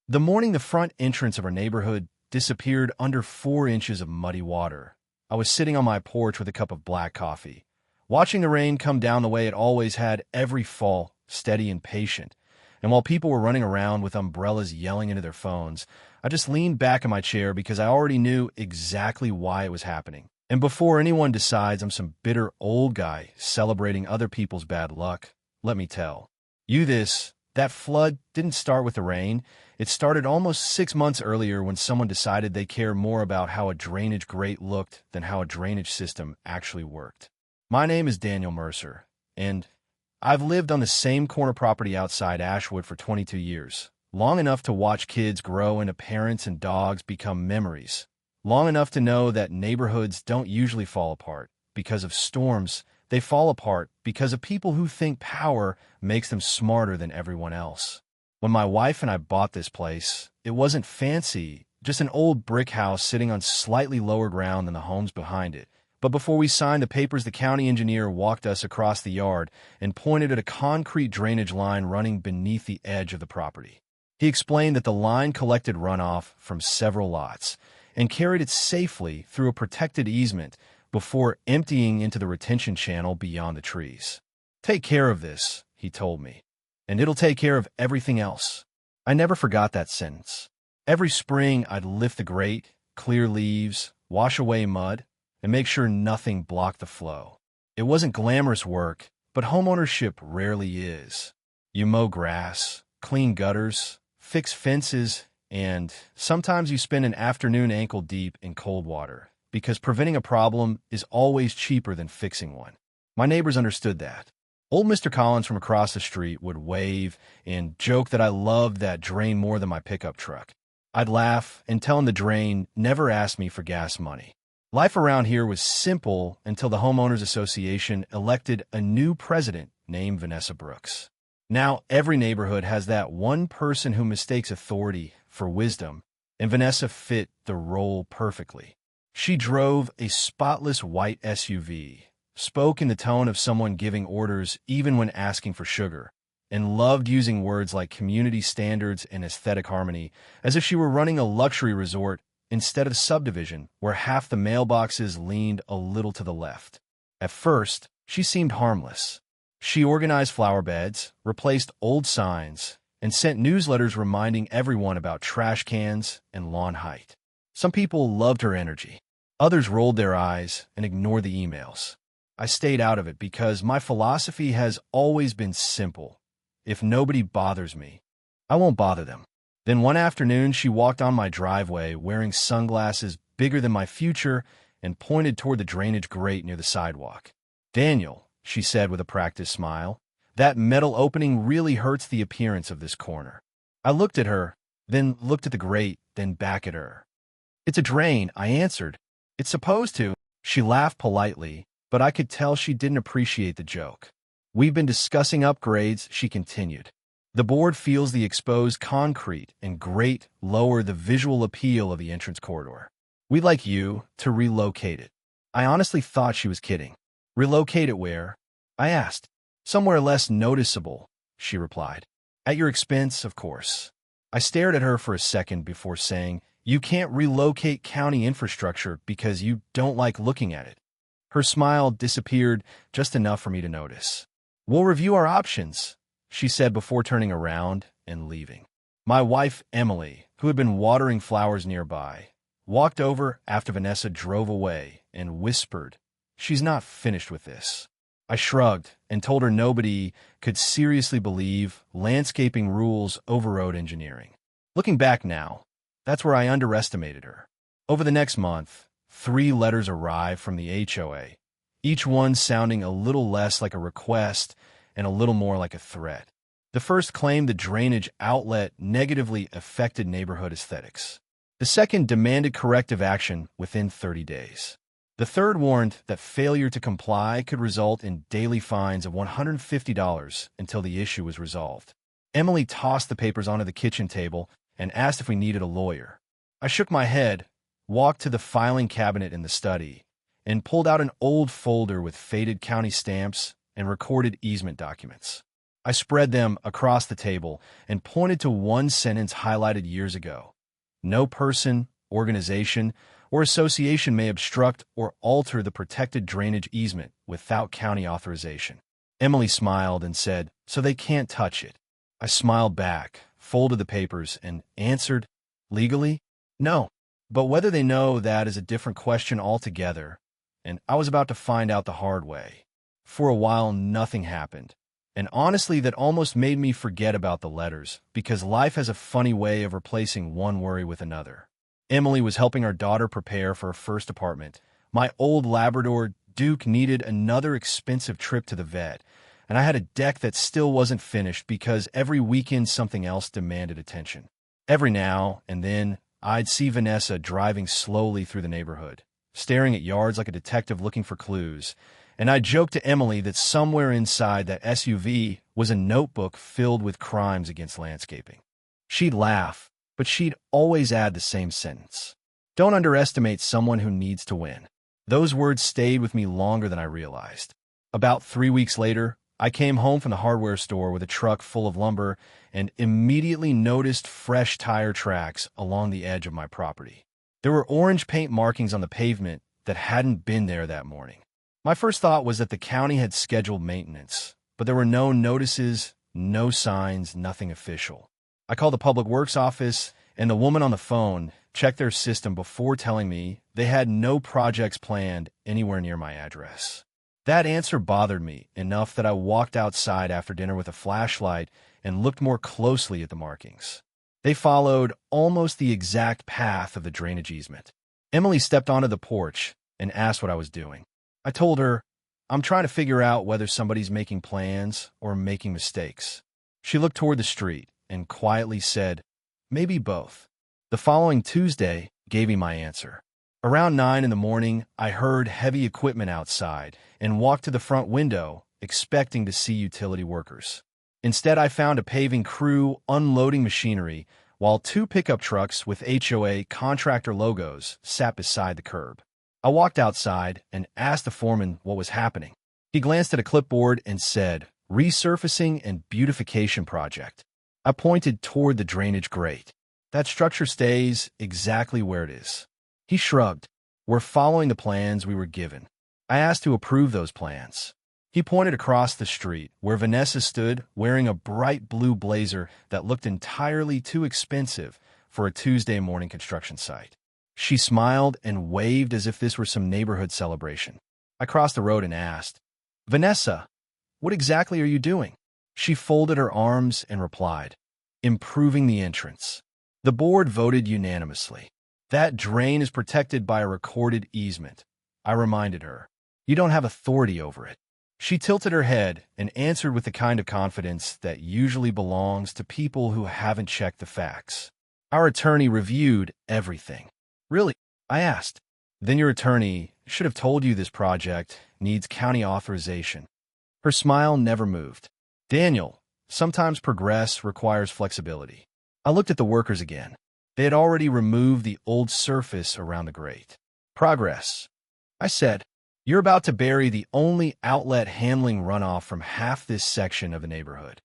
The morning the front entrance of our neighborhood disappeared under 4 inches of muddy water, I was sitting on my porch with a cup of black coffee, watching the rain come down the way it always had every fall, steady and patient. And while people were running around with umbrellas yelling into their phones, I just leaned back in my chair because I already knew exactly why it was happening. And before anyone decides I'm some bitter old guy celebrating other people's bad luck, let me tell you this. That flood didn't start with the rain. It started almost 6 months earlier when someone decided they care more about how a drainage grate looked than how a drainage system actually worked. My name is Daniel Mercer, and I've lived on the same corner property outside Ashwood for 22 years, long enough to watch kids grow into parents and dogs become memories, long enough to know that neighborhoods don't usually fall apart because of storms. They fall apart because of people who think power makes them smarter than everyone else. When my wife and I bought this place, it wasn't fancy, just an old brick house sitting on slightly lower ground than the homes behind it. But before we signed the papers, the county engineer walked us across the yard and pointed at a concrete drainage line running beneath the edge of the property. He explained that the line collected runoff from several lots and carried it safely through a protected easement before emptying into the retention channel beyond the trees. "Take care of this," he told me, "and it'll take care of everything else." I never forgot that sentence. Every spring, I'd lift the grate, clear leaves, wash away mud, and make sure nothing blocked the flow. It wasn't glamorous work, but homeownership rarely is. You mow grass, clean gutters, fix fences, and sometimes you spend an afternoon ankle deep in cold water, because preventing a problem is always cheaper than fixing one. My neighbors understood that. Old Mr. Collins from across the street would wave and joke that I loved that drain more than my pickup truck. I'd laugh and tell him the drain never asked me for gas money. Life around here was simple until the Homeowners Association elected a new president named Vanessa Brooks. Now every neighborhood has that one person who mistakes authority for wisdom, and Vanessa fit the role perfectly. She drove a spotless white SUV, spoke in the tone of someone giving orders even when asking for sugar, and loved using words like community standards and aesthetic harmony as if she were running a luxury resort instead of a subdivision where half the mailboxes leaned a little to the left. At first, she seemed harmless. She organized flower beds, replaced old signs, and sent newsletters reminding everyone about trash cans and lawn height. Some people loved her energy. Others rolled their eyes and ignored the emails. I stayed out of it because my philosophy has always been simple. If nobody bothers me, I won't bother them. Then one afternoon, she walked on my driveway wearing sunglasses bigger than my future and pointed toward the drainage grate near the sidewalk. "Daniel," she said with a practiced smile, "that metal opening really hurts the appearance of this corner." I looked at her, then looked at the grate, then back at her. "It's a drain," I answered. "It's supposed to." She laughed politely, but I could tell she didn't appreciate the joke. "We've been discussing upgrades," she continued. "The board feels the exposed concrete and grate lower the visual appeal of the entrance corridor. We'd like you to relocate it." I honestly thought she was kidding. "Relocate it where?" I asked. "Somewhere less noticeable," she replied. "At your expense, of course." I stared at her for a second before saying, "You can't relocate county infrastructure because you don't like looking at it." Her smile disappeared just enough for me to notice. "We'll review our options," she said before turning around and leaving. My wife, Emily, who had been watering flowers nearby, walked over after Vanessa drove away and whispered, "She's not finished with this." I shrugged and told her nobody could seriously believe landscaping rules overrode engineering. Looking back now, that's where I underestimated her. Over the next month, 3 letters arrived from the HOA, each one sounding a little less like a request and a little more like a threat. The first claimed the drainage outlet negatively affected neighborhood aesthetics. The second demanded corrective action within 30 days. The third warned that failure to comply could result in daily fines of $150 until the issue was resolved. Emily tossed the papers onto the kitchen table and asked if we needed a lawyer. I shook my head, walked to the filing cabinet in the study, and pulled out an old folder with faded county stamps and recorded easement documents. I spread them across the table and pointed to one sentence highlighted years ago. No person, organization, or association may obstruct or alter the protected drainage easement without county authorization. Emily smiled and said, "So they can't touch it." I smiled back, folded the papers, and answered, "Legally, no. But whether they know that is a different question altogether." And I was about to find out the hard way. For a while, nothing happened. And honestly, that almost made me forget about the letters, because life has a funny way of replacing one worry with another. Emily was helping our daughter prepare for her first apartment. My old Labrador, Duke, needed another expensive trip to the vet, and I had a deck that still wasn't finished because every weekend something else demanded attention. Every now and then, I'd see Vanessa driving slowly through the neighborhood, staring at yards like a detective looking for clues, and I'd joke to Emily that somewhere inside that SUV was a notebook filled with crimes against landscaping. She'd laugh, but she'd always add the same sentence: "Don't underestimate someone who needs to win." Those words stayed with me longer than I realized. About 3 weeks later, I came home from the hardware store with a truck full of lumber and immediately noticed fresh tire tracks along the edge of my property. There were orange paint markings on the pavement that hadn't been there that morning. My first thought was that the county had scheduled maintenance, but there were no notices, no signs, nothing official. I called the Public Works office, and the woman on the phone checked their system before telling me they had no projects planned anywhere near my address. That answer bothered me enough that I walked outside after dinner with a flashlight and looked more closely at the markings. They followed almost the exact path of the drainage easement. Emily stepped onto the porch and asked what I was doing. I told her, "I'm trying to figure out whether somebody's making plans or making mistakes." She looked toward the street and quietly said, "Maybe both." The following Tuesday gave me my answer. Around 9 in the morning, I heard heavy equipment outside and walked to the front window, expecting to see utility workers. Instead, I found a paving crew unloading machinery, while 2 pickup trucks with HOA contractor logos sat beside the curb. I walked outside and asked the foreman what was happening. He glanced at a clipboard and said, "Resurfacing and beautification project." I pointed toward the drainage grate. "That structure stays exactly where it is." He shrugged. "We're following the plans we were given." I asked to approve those plans. He pointed across the street, where Vanessa stood wearing a bright blue blazer that looked entirely too expensive for a Tuesday morning construction site. She smiled and waved as if this were some neighborhood celebration. I crossed the road and asked, "Vanessa, what exactly are you doing?" She folded her arms and replied, "Improving the entrance." The board voted unanimously. "That drain is protected by a recorded easement," I reminded her. "You don't have authority over it." She tilted her head and answered with the kind of confidence that usually belongs to people who haven't checked the facts. "Our attorney reviewed everything." "Really?" I asked. "Then your attorney should have told you this project needs county authorization." Her smile never moved. "Daniel, sometimes progress requires flexibility." I looked at the workers again. They had already removed the old surface around the grate. "Progress," I said. "You're about to bury the only outlet handling runoff from half this section of the neighborhood."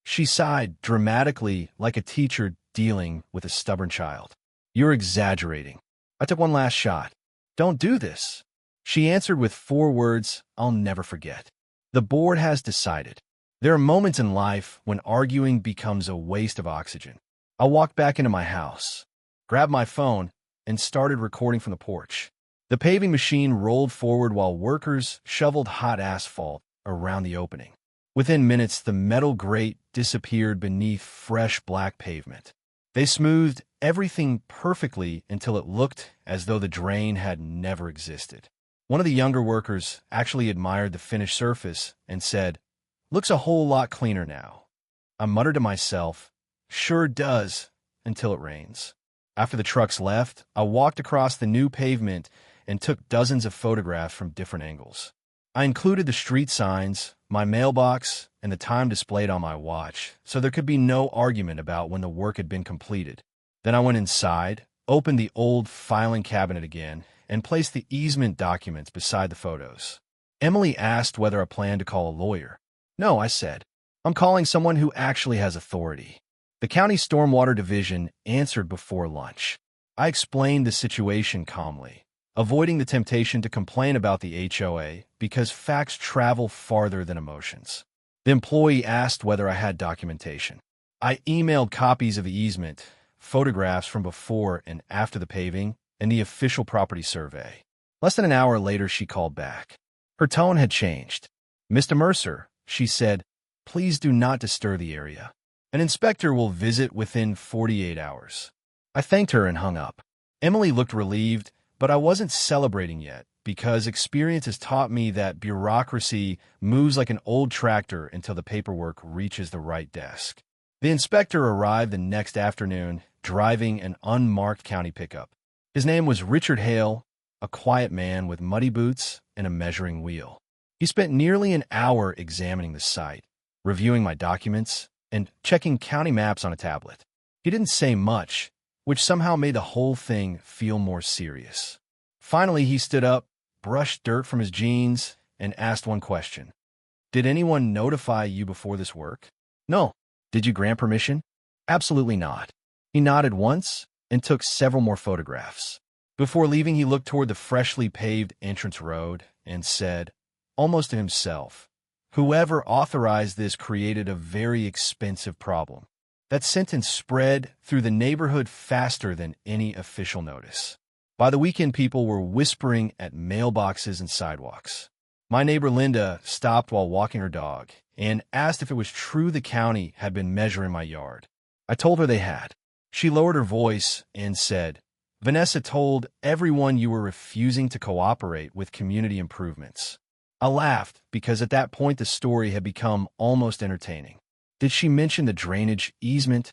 She sighed dramatically, like a teacher dealing with a stubborn child. "You're exaggerating." I took one last shot. "Don't do this." She answered with 4 words I'll never forget. "The board has decided." There are moments in life when arguing becomes a waste of oxygen. I walked back into my house, grabbed my phone, and started recording from the porch. The paving machine rolled forward while workers shoveled hot asphalt around the opening. Within minutes, the metal grate disappeared beneath fresh black pavement. They smoothed everything perfectly until it looked as though the drain had never existed. One of the younger workers actually admired the finished surface and said, "Looks a whole lot cleaner now." I muttered to myself, "Sure does, until it rains." After the trucks left, I walked across the new pavement and took dozens of photographs from different angles. I included the street signs, my mailbox, and the time displayed on my watch, so there could be no argument about when the work had been completed. Then I went inside, opened the old filing cabinet again, and placed the easement documents beside the photos. Emily asked whether I planned to call a lawyer. "No," I said. I'm calling someone who actually has authority. The county stormwater division answered before lunch. I explained the situation calmly, avoiding the temptation to complain about the HOA because facts travel farther than emotions. The employee asked whether I had documentation. I emailed copies of the easement, photographs from before and after the paving, and the official property survey. Less than an hour later, she called back. Her tone had changed. "Mr. Mercer," she said, "please do not disturb the area. An inspector will visit within 48 hours. I thanked her and hung up. Emily looked relieved, but I wasn't celebrating yet because experience has taught me that bureaucracy moves like an old tractor until the paperwork reaches the right desk. The inspector arrived the next afternoon, driving an unmarked county pickup. His name was Richard Hale, a quiet man with muddy boots and a measuring wheel. He spent nearly an hour examining the site, reviewing my documents, and checking county maps on a tablet. He didn't say much, which somehow made the whole thing feel more serious. Finally, he stood up, brushed dirt from his jeans, and asked one question. "Did anyone notify you before this work?" "No." "Did you grant permission?" "Absolutely not." He nodded once and took several more photographs. Before leaving, he looked toward the freshly paved entrance road and said, almost to himself, "Whoever authorized this created a very expensive problem." That sentence spread through the neighborhood faster than any official notice. By the weekend, people were whispering at mailboxes and sidewalks. My neighbor Linda stopped while walking her dog and asked if it was true the county had been measuring my yard. I told her they had. She lowered her voice and said, "Vanessa told everyone you were refusing to cooperate with community improvements." I laughed because at that point the story had become almost entertaining. "Did she mention the drainage easement?"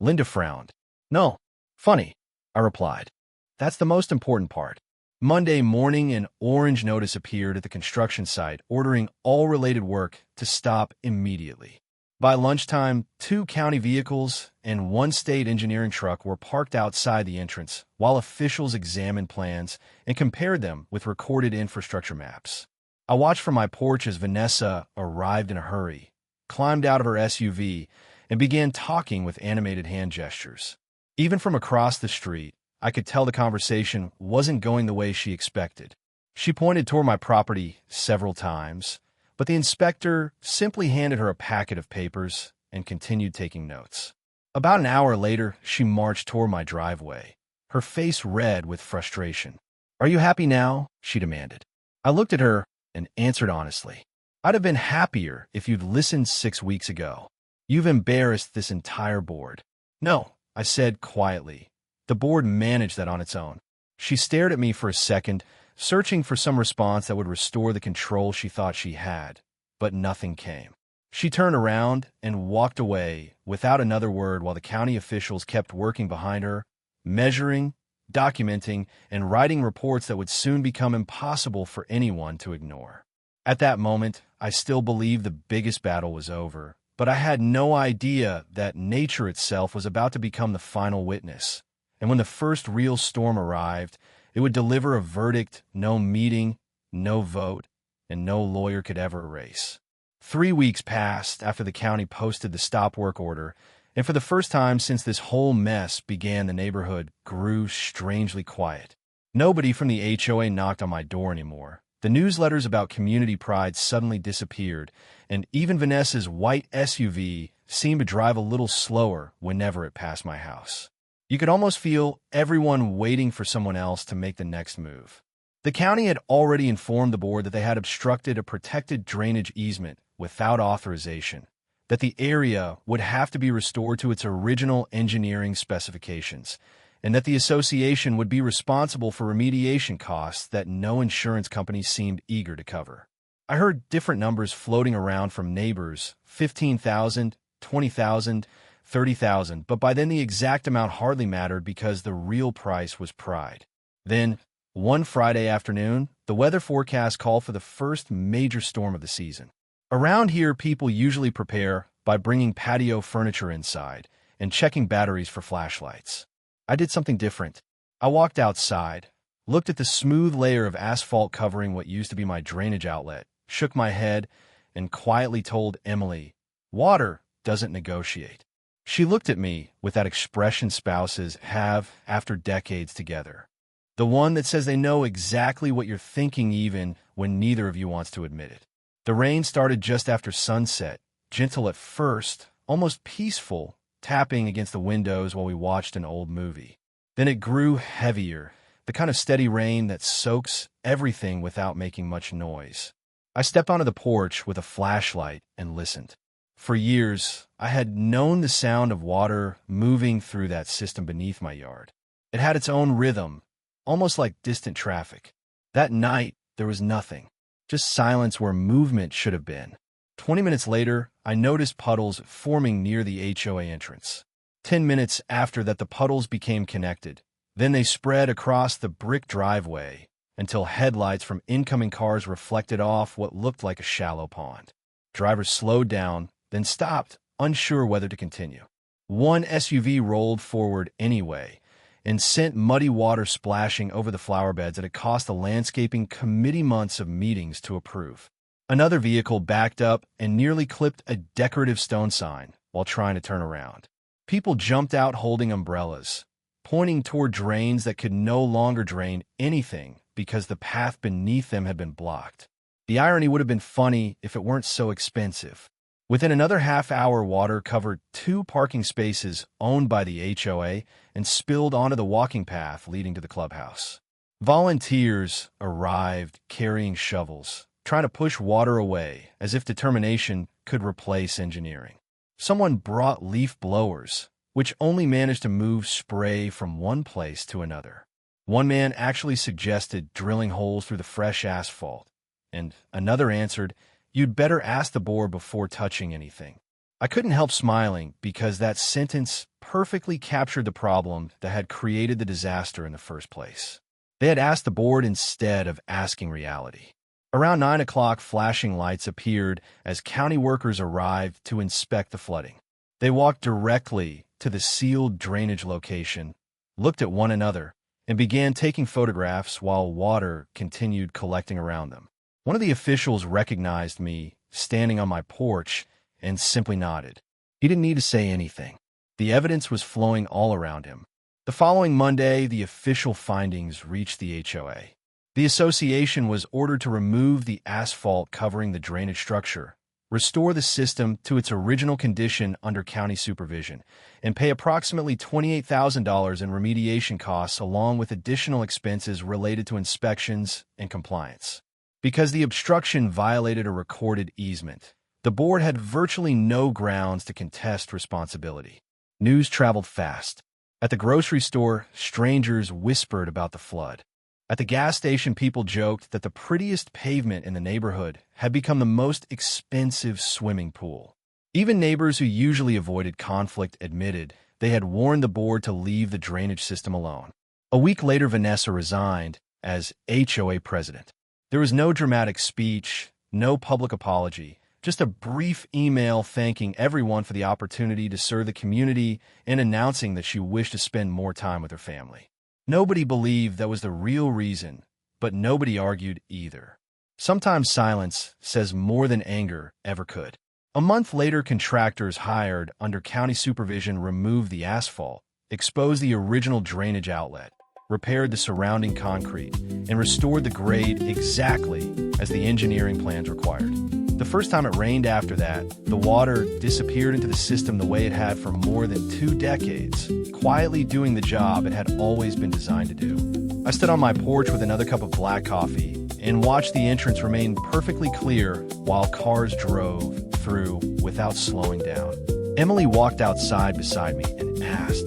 Linda frowned. "No." "Funny," I replied. "That's the most important part." Monday morning, an orange notice appeared at the construction site ordering all related work to stop immediately. By lunchtime, 2 county vehicles and 1 state engineering truck were parked outside the entrance while officials examined plans and compared them with recorded infrastructure maps. I watched from my porch as Vanessa arrived in a hurry, climbed out of her SUV, and began talking with animated hand gestures. Even from across the street, I could tell the conversation wasn't going the way she expected. She pointed toward my property several times, but the inspector simply handed her a packet of papers and continued taking notes. About an hour later, she marched toward my driveway, her face red with frustration. "Are you happy now?" she demanded. I looked at her and answered honestly. "I'd have been happier if you'd listened 6 weeks ago. You've embarrassed this entire board." "No," I said quietly. "The board managed that on its own." She stared at me for a second, searching for some response that would restore the control she thought she had, but nothing came. She turned around and walked away without another word while the county officials kept working behind her, measuring, documenting, and writing reports that would soon become impossible for anyone to ignore. At that moment, I still believed the biggest battle was over, but I had no idea that nature itself was about to become the final witness. And when the first real storm arrived, it would deliver a verdict no meeting, no vote, and no lawyer could ever erase. 3 weeks passed after the county posted the stop work order, and for the first time since this whole mess began, the neighborhood grew strangely quiet. Nobody from the HOA knocked on my door anymore. The newsletters about community pride suddenly disappeared, and even Vanessa's white SUV seemed to drive a little slower whenever it passed my house. You could almost feel everyone waiting for someone else to make the next move. The county had already informed the board that they had obstructed a protected drainage easement without authorization, that the area would have to be restored to its original engineering specifications, and that the association would be responsible for remediation costs that no insurance company seemed eager to cover. I heard different numbers floating around from neighbors, 15,000, 20,000, 30,000, but by then the exact amount hardly mattered because the real price was pride. Then, one Friday afternoon, the weather forecast called for the first major storm of the season. Around here, people usually prepare by bringing patio furniture inside and checking batteries for flashlights. I did something different. I walked outside, looked at the smooth layer of asphalt covering what used to be my drainage outlet, shook my head, and quietly told Emily, Water doesn't negotiate. She looked at me with that expression spouses have after decades together. The one that says they know exactly what you're thinking even when neither of you wants to admit it. The rain started just after sunset, gentle at first, almost peaceful, tapping against the windows while we watched an old movie. Then it grew heavier, the kind of steady rain that soaks everything without making much noise. I stepped onto the porch with a flashlight and listened. For years, I had known the sound of water moving through that system beneath my yard. It had its own rhythm, almost like distant traffic. That night, there was nothing, just silence where movement should have been. 20 minutes later, I noticed puddles forming near the HOA entrance. 10 minutes after that, the puddles became connected. Then they spread across the brick driveway until headlights from incoming cars reflected off what looked like a shallow pond. Drivers slowed down, then stopped, unsure whether to continue. One SUV rolled forward anyway and sent muddy water splashing over the flower beds that had cost the landscaping committee months of meetings to approve. Another vehicle backed up and nearly clipped a decorative stone sign while trying to turn around. People jumped out holding umbrellas, pointing toward drains that could no longer drain anything because the path beneath them had been blocked. The irony would have been funny if it weren't so expensive. Within another half hour, water covered 2 parking spaces owned by the HOA and spilled onto the walking path leading to the clubhouse. Volunteers arrived carrying shovels, trying to push water away as if determination could replace engineering. Someone brought leaf blowers, which only managed to move spray from one place to another. One man actually suggested drilling holes through the fresh asphalt, and another answered, "You'd better ask the board before touching anything." I couldn't help smiling because that sentence perfectly captured the problem that had created the disaster in the first place. They had asked the board instead of asking reality. Around 9 o'clock, flashing lights appeared as county workers arrived to inspect the flooding. They walked directly to the sealed drainage location, looked at one another, and began taking photographs while water continued collecting around them. One of the officials recognized me standing on my porch and simply nodded. He didn't need to say anything. The evidence was flowing all around him. The following Monday, the official findings reached the HOA. The association was ordered to remove the asphalt covering the drainage structure, restore the system to its original condition under county supervision, and pay approximately $28,000 in remediation costs along with additional expenses related to inspections and compliance. Because the obstruction violated a recorded easement, the board had virtually no grounds to contest responsibility. News traveled fast. At the grocery store, strangers whispered about the flood. At the gas station, people joked that the prettiest pavement in the neighborhood had become the most expensive swimming pool. Even neighbors who usually avoided conflict admitted they had warned the board to leave the drainage system alone. A week later, Vanessa resigned as HOA president. There was no dramatic speech, no public apology, just a brief email thanking everyone for the opportunity to serve the community and announcing that she wished to spend more time with her family. Nobody believed that was the real reason, but nobody argued either. Sometimes silence says more than anger ever could. A month later, contractors hired under county supervision removed the asphalt, exposed the original drainage outlet, repaired the surrounding concrete, and restored the grade exactly as the engineering plans required. The first time it rained after that, the water disappeared into the system the way it had for more than 2 decades, quietly doing the job it had always been designed to do. I stood on my porch with another cup of black coffee and watched the entrance remain perfectly clear while cars drove through without slowing down. Emily walked outside beside me and asked,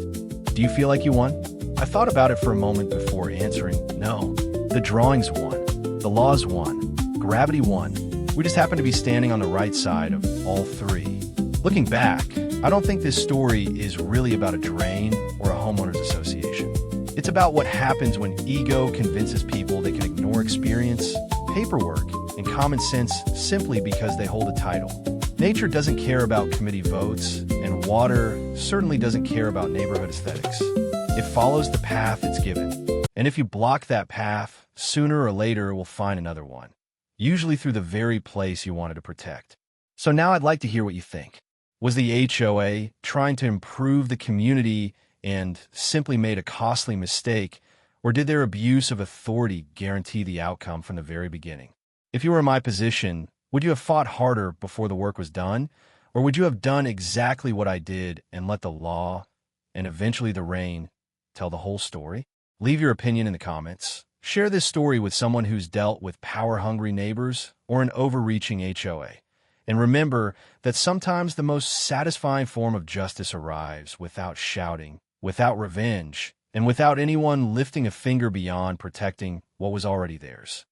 "Do you feel like you won?" I thought about it for a moment before answering, "No. The drawings won. The laws won. Gravity won. We just happen to be standing on the right side of all 3. Looking back, I don't think this story is really about a drain or a homeowners association. It's about what happens when ego convinces people they can ignore experience, paperwork, and common sense simply because they hold a title. Nature doesn't care about committee votes, and water certainly doesn't care about neighborhood aesthetics. It follows the path it's given. And if you block that path, sooner or later it will find another one, usually through the very place you wanted to protect. So now I'd like to hear what you think. Was the HOA trying to improve the community and simply made a costly mistake, or did their abuse of authority guarantee the outcome from the very beginning? If you were in my position, would you have fought harder before the work was done, or would you have done exactly what I did and let the law and eventually the rain tell the whole story? Leave your opinion in the comments. Share this story with someone who's dealt with power-hungry neighbors or an overreaching HOA. And remember that sometimes the most satisfying form of justice arrives without shouting, without revenge, and without anyone lifting a finger beyond protecting what was already theirs.